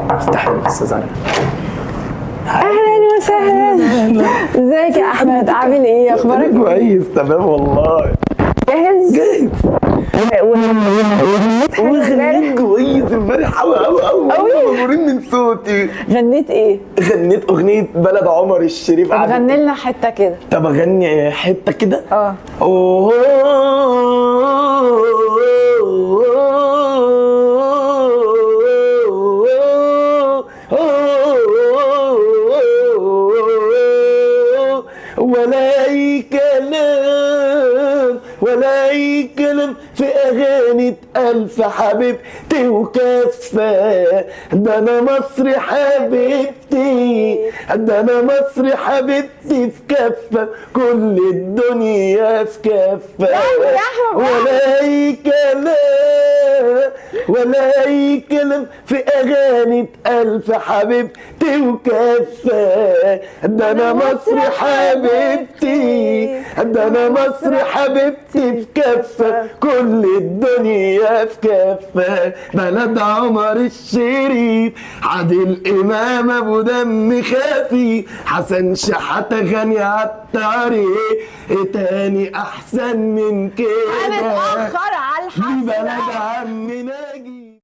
افتح الاستاذ علي. اهلا وسهلا. ازيك يا احمد؟ عامل ايه؟ اخبارك كويس تمام والله. جاهز؟ جاهز. وغنيت كويس امبارح قوي مبهورين من صوتي. غنيت ايه؟ غنيت اغنيه بلد عمر الشريف. طب غني لنا حته كده. طب اغني حته كده. اوه ولا اي كلام ولا اي كلام في اغاني الف حبيبتي وكفه. ده انا مصري حبيبتي، ده انا مصري حبيبتي في كفه، كل الدنيا في كفه. ولا اي كلام ولا اي كلام في اغاني الف حبيبتي وكفه. ده انا مصري حبيبتي، ده انا مصري حبيبتي في كفه، كل الدنيا في كفه. بلد عمر الشريف، عادل امام ابو دم خفيف، حسن شحاته غني عالتعريف، ايه تاني احسن من كده؟ انا اتاخر على الحفله. بلد عم ناجي.